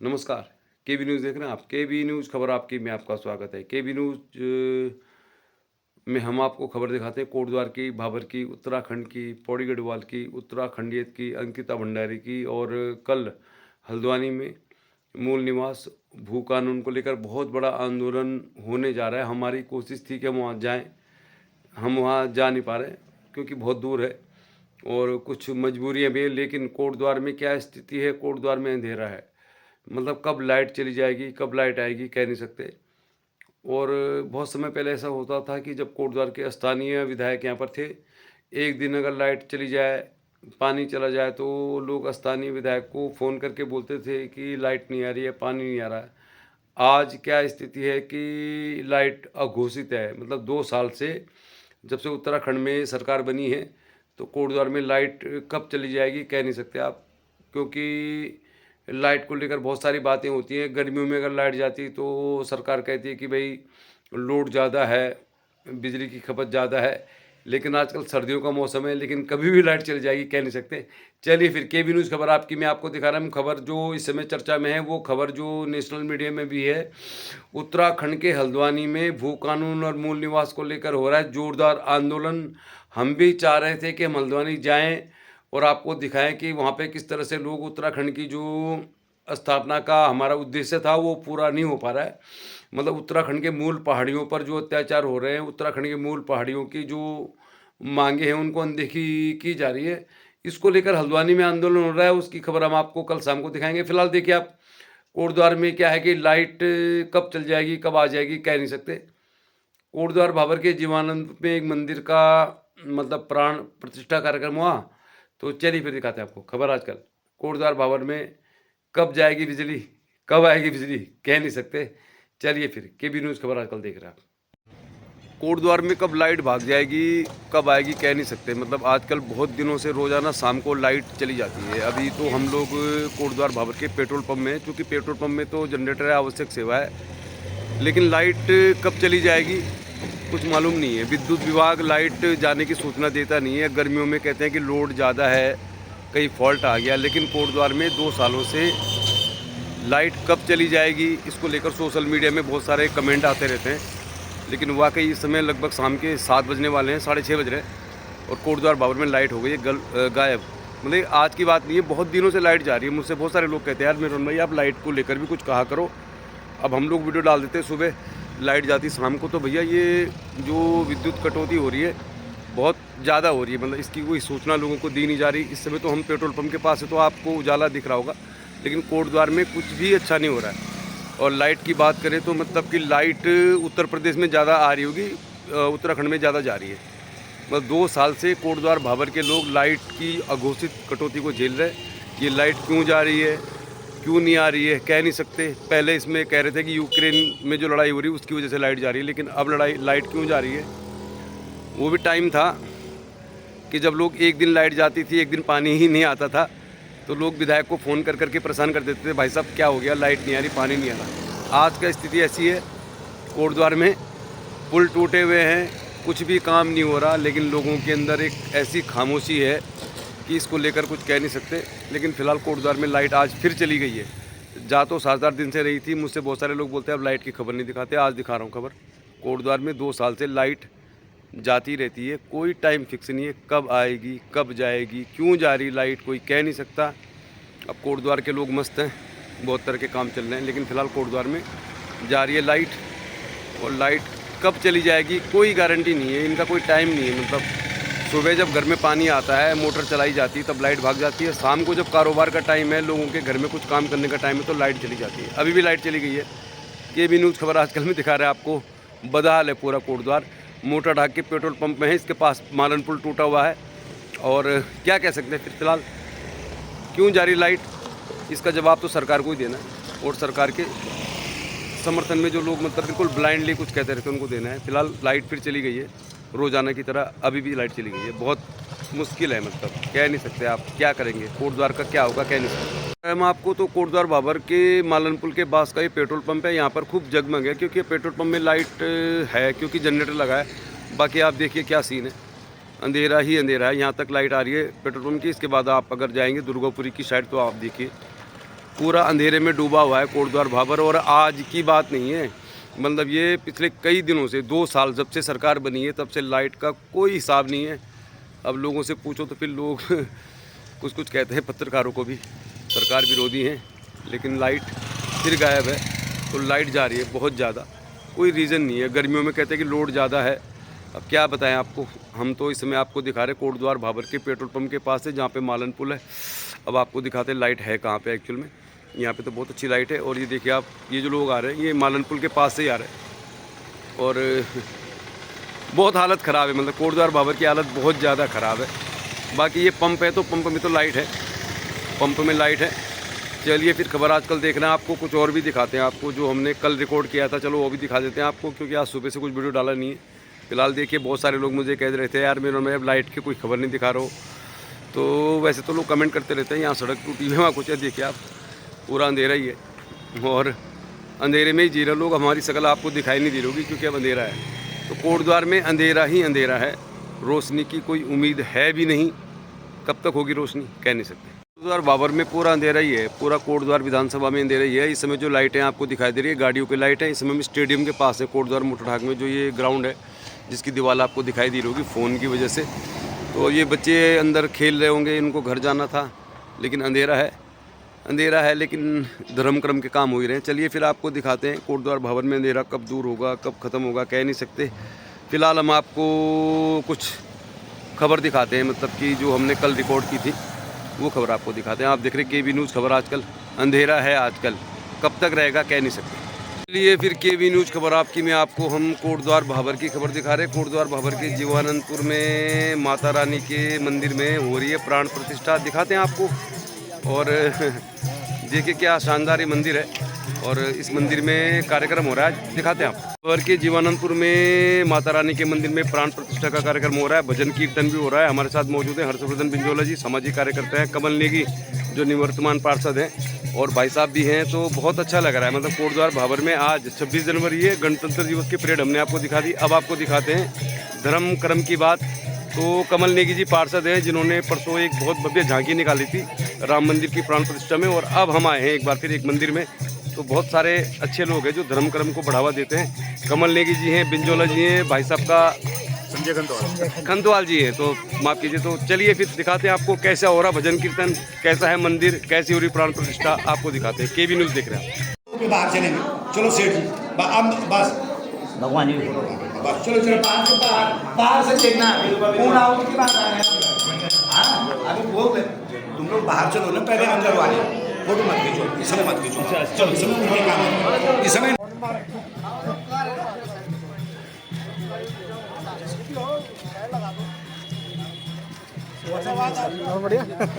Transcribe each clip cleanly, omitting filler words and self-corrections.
नमस्कार। केबी न्यूज़ देख रहे हैं आप। केबी न्यूज़ खबर आपकी में आपका स्वागत है। केबी न्यूज़ में हम आपको खबर दिखाते हैं कोटद्वार की, भाबर की, उत्तराखंड की, पौड़ी गढ़वाल की, उत्तराखंडियत की, अंकिता भंडारी की। और कल हल्द्वानी में मूल निवास भू कानून को लेकर बहुत बड़ा आंदोलन होने जा रहा है। हमारी कोशिश थी कि हम वहाँ जाएँ, हम वहाँ जा नहीं पा रहे क्योंकि बहुत दूर है और कुछ मजबूरियाँ भी हैं। लेकिन कोटद्वार में क्या स्थिति है, कोटद्वार में अंधेरा है। मतलब कब लाइट चली जाएगी, कब लाइट आएगी, कह नहीं सकते। और बहुत समय पहले ऐसा होता था कि जब कोटद्वार के स्थानीय विधायक यहाँ पर थे, एक दिन अगर लाइट चली जाए, पानी चला जाए, तो लोग स्थानीय विधायक को फ़ोन करके बोलते थे कि लाइट नहीं आ रही है, पानी नहीं आ रहा है। आज क्या स्थिति है कि लाइट अघोषित है। मतलब 2 साल से, जब से उत्तराखंड में सरकार बनी है, तो कोटद्वार में लाइट कब चली जाएगी कह नहीं सकते आप। क्योंकि लाइट को लेकर बहुत सारी बातें होती हैं। गर्मियों में अगर लाइट जाती तो सरकार कहती है कि भाई लोड ज़्यादा है, बिजली की खपत ज़्यादा है। लेकिन आजकल सर्दियों का मौसम है, लेकिन कभी भी लाइट चली जाएगी कह नहीं सकते। चलिए फिर केबी न्यूज़ खबर आपकी मैं आपको दिखा रहा हूँ। खबर जो इस समय चर्चा में है वो खबर जो नेशनल मीडिया में भी है। उत्तराखंड के हल्द्वानी में भू कानून और मूल निवास को लेकर हो रहा है जोरदार आंदोलन। हम भी चाह रहे थे कि हम हल्द्वानी जाएं और आपको दिखाएं कि वहाँ पे किस तरह से लोग उत्तराखंड की जो स्थापना का हमारा उद्देश्य था वो पूरा नहीं हो पा रहा है। मतलब उत्तराखंड के मूल पहाड़ियों पर जो अत्याचार हो रहे हैं, उत्तराखंड के मूल पहाड़ियों की जो मांगे हैं उनको अनदेखी की जा रही है। इसको लेकर हल्द्वानी में आंदोलन हो रहा है, उसकी खबर हम आपको कल शाम को दिखाएंगे। फिलहाल देखिए आप, कोटद्वार में क्या है कि लाइट कब चल जाएगी, कब आ जाएगी, कह नहीं सकते। कोटद्वार भाबर के जीवानंद में एक मंदिर का मतलब प्राण प्रतिष्ठा कार्यक्रम हुआ। तो चलिए फिर दिखाते हैं आपको खबर आजकल। कोटद्वार भाबर में कब जाएगी बिजली, कब आएगी बिजली, कह नहीं सकते। चलिए फिर केबी न्यूज़ खबर आजकल देख रहे हैं आप। कोटद्वार में कब लाइट भाग जाएगी, कब आएगी, कह नहीं सकते। मतलब आजकल बहुत दिनों से रोज़ाना शाम को लाइट चली जाती है। अभी तो हम लोग कोटद्वार भाबर के पेट्रोल पंप में, क्योंकि पेट्रोल पंप में तो जनरेटर है, आवश्यक सेवा है। लेकिन लाइट कब चली जाएगी कुछ मालूम नहीं है। विद्युत विभाग लाइट जाने की सूचना देता नहीं है। गर्मियों में कहते हैं कि लोड ज़्यादा है, कहीं फॉल्ट आ गया। लेकिन कोटद्वार में 2 सालों से लाइट कब चली जाएगी इसको लेकर सोशल मीडिया में बहुत सारे कमेंट आते रहते हैं। लेकिन वाकई इस समय लगभग शाम के 7 बजने वाले हैं, 6:30 बज रहे हैं और कोटद्वार भाबर में लाइट हो गई है गायब। मतलब आज की बात नहीं है, बहुत दिनों से लाइट जा रही है। मुझसे बहुत सारे लोग कहते हैं यार मेरन भाई आप लाइट को लेकर भी कुछ कहा करो। अब हम लोग वीडियो डाल देते हैं, सुबह लाइट जाती शाम को। तो भैया ये जो विद्युत कटौती हो रही है बहुत ज़्यादा हो रही है। मतलब इसकी कोई सूचना लोगों को दी नहीं जा रही। इस समय तो हम पेट्रोल पंप के पास है तो आपको उजाला दिख रहा होगा, लेकिन कोटद्वार में कुछ भी अच्छा नहीं हो रहा है। और लाइट की बात करें तो मतलब कि लाइट उत्तर प्रदेश में ज़्यादा आ रही होगी, उत्तराखंड में ज़्यादा जा रही है। मतलब 2 साल से कोटद्वार भाबर के लोग लाइट की अघोषित कटौती को झेल रहे हैं। ये लाइट क्यों जा रही है, क्यों नहीं आ रही है, कह नहीं सकते। पहले इसमें कह रहे थे कि यूक्रेन में जो लड़ाई हो रही है उसकी वजह से लाइट जा रही है, लेकिन अब लाइट क्यों जा रही है। वो भी टाइम था कि जब लोग एक दिन लाइट जाती थी, एक दिन पानी ही नहीं आता था, तो लोग विधायक को फ़ोन कर करके परेशान कर देते थे, भाई साहब क्या हो गया, लाइट नहीं आ रही, पानी नहीं आ रहा। आज का स्थिति ऐसी है, कोटद्वार में पुल टूटे हुए हैं, कुछ भी काम नहीं हो रहा। लेकिन लोगों के अंदर एक ऐसी खामोशी है कि इसको लेकर कुछ कह नहीं सकते। लेकिन फ़िलहाल कोटद्वार में लाइट आज फिर चली गई है। जा तो 7-8 दिन से रही थी। मुझसे बहुत सारे लोग बोलते हैं अब लाइट की खबर नहीं दिखाते, आज दिखा रहा हूँ खबर। कोटद्वार में 2 साल से लाइट जाती रहती है, कोई टाइम फिक्स नहीं है, कब आएगी कब जाएगी, क्यों जा रही लाइट कोई कह नहीं सकता। अब कोटद्वार के लोग मस्त हैं, बहुत तरह के काम चल रहे हैं, लेकिन फ़िलहाल कोटद्वार में जा रही है लाइट। और लाइट कब चली जाएगी कोई गारंटी नहीं है, इनका कोई टाइम नहीं है। मतलब सुबह जब घर में पानी आता है, मोटर चलाई जाती है, तब लाइट भाग जाती है। शाम को जब कारोबार का टाइम है, लोगों के घर में कुछ काम करने का टाइम है, तो लाइट चली जाती है। अभी भी लाइट चली गई है। केबी न्यूज़ खबर आजकल में दिखा रहा है आपको। बदहाल है पूरा कोटद्वार। मोटर ढाक के पेट्रोल पंप में है, इसके पास मालन पुल टूटा हुआ है। और क्या कह सकते हैं फिर फिलहाल क्यों जा रही लाइट, इसका जवाब तो सरकार को ही देना है। और सरकार के समर्थन में जो लोग मतलब बिल्कुल ब्लाइंडली कुछ कहते रहते हैं उनको देना है। फिलहाल लाइट फिर चली गई है रोज़ाना की तरह, अभी भी लाइट चली गई है। बहुत मुश्किल है, मतलब कह नहीं सकते आप क्या करेंगे, कोटद्वार का क्या होगा कह नहीं सकते। हम आपको तो कोटद्वार भाबर के मालन पुल के पास का ये पेट्रोल पंप है, यहाँ पर खूब जगमग है क्योंकि पेट्रोल पंप में लाइट है, क्योंकि जनरेटर लगा है। बाकी आप देखिए क्या सीन है, अंधेरा ही अंधेरा है। यहाँ तक लाइट आ रही है पेट्रोल पंप की। इसके बाद आप अगर जाएंगे दुर्गापुरी की साइड तो आप देखिए पूरा अंधेरे में डूबा हुआ है कोटद्वार भाबर। और आज की बात नहीं है, मतलब ये पिछले कई दिनों से 2 साल जब से सरकार बनी है तब से लाइट का कोई हिसाब नहीं है। अब लोगों से पूछो तो फिर लोग कुछ कुछ कहते हैं, पत्रकारों को भी सरकार विरोधी हैं, लेकिन लाइट फिर गायब है। तो लाइट जा रही है बहुत ज़्यादा, कोई रीज़न नहीं है। गर्मियों में कहते हैं कि लोड ज़्यादा है, अब क्या बताएं आपको। हम तो इस समय आपको दिखा रहे कोटद्वार भाबर के पेट्रोल पंप के पास है, जहाँ पे मालन पुल है। अब आपको दिखाते हैं लाइट है कहाँ पे एक्चुअल में। यहाँ पे तो बहुत अच्छी लाइट है। और ये देखिए आप, ये जो लोग आ रहे हैं ये मालन पुल के पास से ही आ रहे हैं। और बहुत हालत ख़राब है, मतलब कोटद्वार भाबर की हालत बहुत ज़्यादा ख़राब है। बाकी ये पंप है तो पंप में तो लाइट है, पंप में लाइट है। चलिए फिर खबर आजकल देखना है आपको, कुछ और भी दिखाते हैं आपको जो हमने कल रिकॉर्ड किया था। चलो वो भी दिखा देते हैं आपको, क्योंकि आज सुबह से कुछ वीडियो डाला नहीं है। फिलहाल देखिए, बहुत सारे लोग मुझे कह रहे थे यार मेरे में अब लाइट की कोई खबर नहीं दिखा रहा हो। तो वैसे तो लोग कमेंट करते रहते हैं, यहाँ सड़क टूटी है, वहाँ कुछ है। देखिए आप, पूरा अंधेरा ही है और अंधेरे में ही जी रहे लोग। हमारी शक्ल आपको दिखाई नहीं दे रही होगी क्योंकि अब अंधेरा है। तो कोटद्वार में अंधेरा ही अंधेरा है, रोशनी की कोई उम्मीद है भी नहीं। कब तक होगी रोशनी कह नहीं सकते। कोटद्वार भाबर में पूरा अंधेरा ही है, पूरा कोटद्वार विधानसभा में अंधेरा ही है। इस समय जो लाइटें आपको दिखाई दे रही है गाड़ियों की लाइट है। इस समय हम स्टेडियम के पास है, कोटद्वार मोटरहाग में जो ये ग्राउंड है जिसकी दीवार आपको दिखाई दे रही होगी फ़ोन की वजह से। तो ये बच्चे अंदर खेल रहे होंगे, इनको घर जाना था, लेकिन अंधेरा है, अंधेरा है, लेकिन धर्म कर्म के काम हो ही रहे हैं। चलिए फिर आपको दिखाते हैं कोटद्वार भाबर में अंधेरा कब दूर होगा, कब ख़त्म होगा कह नहीं सकते। फ़िलहाल हम आपको कुछ खबर दिखाते हैं, मतलब कि जो हमने कल रिकॉर्ड की थी वो खबर आपको दिखाते हैं। आप देख रहे केबी न्यूज़ खबर। आजकल अंधेरा है, आजकल कब तक रहेगा कह नहीं सकते। चलिए फिर केबी न्यूज़ खबर आपकी में आपको हम कोटद्वार भाबर की खबर दिखा रहे हैं। कोटद्वार भाबर के जीवानंदपुर में माता रानी के मंदिर में हो रही है प्राण प्रतिष्ठा, दिखाते हैं आपको। और देखिए क्या शानदार ये मंदिर है और इस मंदिर में कार्यक्रम हो रहा है, दिखाते हैं आपको। भाबर के जीवानंदपुर में माता रानी के मंदिर में प्राण प्रतिष्ठा का कार्यक्रम हो रहा है, भजन कीर्तन भी हो रहा है। हमारे साथ मौजूद है हर्षवर्धन बिंजोला जी, सामाजिक कार्यकर्ता हैं, कमल नेगी जो निवर्तमान पार्षद हैं, और भाई साहब भी हैं। तो बहुत अच्छा लग रहा है, मतलब कोटद्वार भाबर में आज 26 जनवरी है, गणतंत्र दिवस की परेड हमने आपको दिखा दी। अब आपको दिखाते हैं धर्म कर्म की बात। तो कमल नेगी जी पार्षद हैं जिन्होंने परसों एक बहुत भव्य झांकी निकाली थी राम मंदिर की प्राण प्रतिष्ठा में, और अब हम आए हैं एक बार फिर एक मंदिर में। तो बहुत सारे अच्छे लोग हैं जो धर्म कर्म को बढ़ावा देते हैं। कमल नेगी जी हैं, बिंजोला जी हैं, भाई साहब का संजय खंतवाल जी हैं, तो माफ़ कीजिए। तो चलिए फिर दिखाते हैं आपको कैसा हो रहा भजन कीर्तन, कैसा है मंदिर, कैसी हो रही प्राण प्रतिष्ठा, आपको दिखाते हैं। केबी न्यूज़ देख रहे हैं। बाहर चलेंगे, चलो सेठ जी बस भगवान जी बस चलो चलो बाहर से देखना कौन आओ की बात आ रहा है। हाँ अभी वो तुम लोग बाहर चलो ना, पहले अंदर वाले फोटो मत खींचो, इस समय मत खींचो, चलो इस समय उनके काम है, इस समय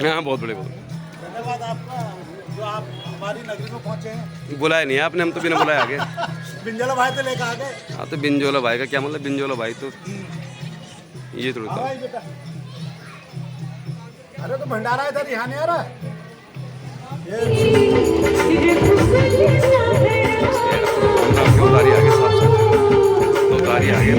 हाँ बहुत बढ़िया, धन्यवाद आपका जो आप हमारी नगरी में पहुंचे हैं। बुलाया नहीं है आपने, हम तो बिना बुलाए आ गए। बिंजोला भाई तो लेकर आ गए। हाँ तो बिंजोला भाई का क्या मतलब, बिंजोला भाई तो ये थोड़ा था। बेटा अरे तो भंडारा इधर यहाँ नहीं आ रहा है। उतारी आगे साफ साफ उतारी आगे।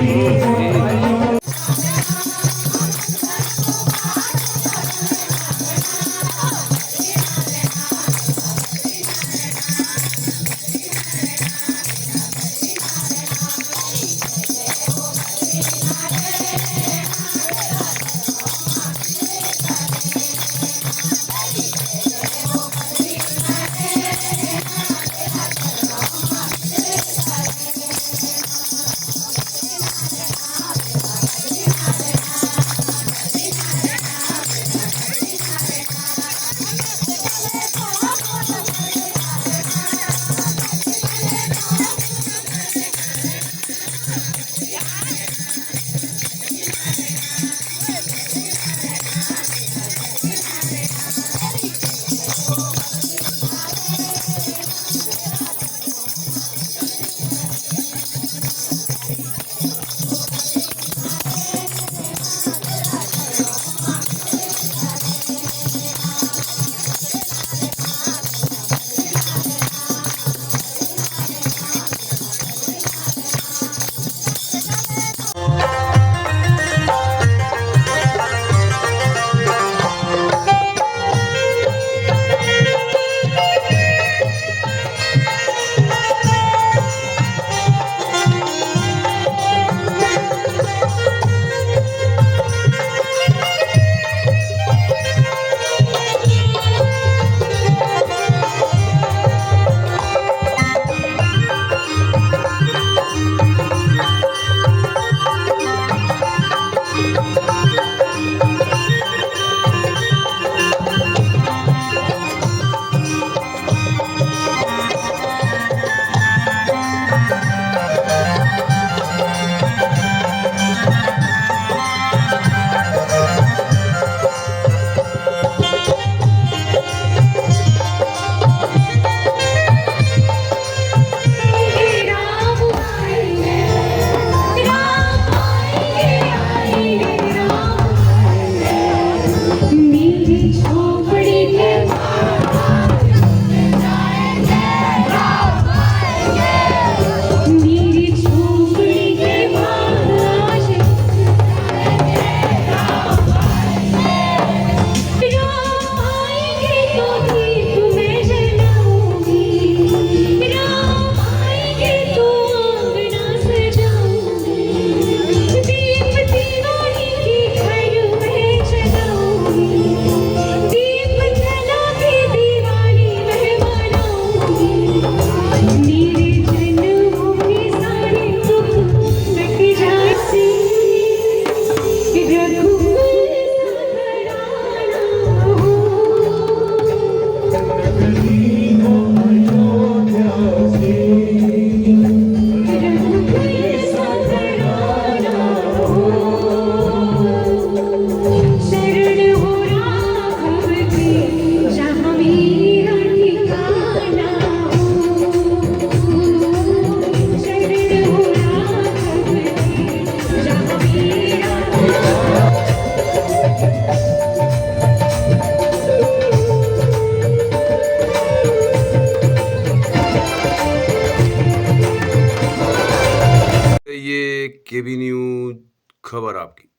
केबी न्यूज खबर आपकी।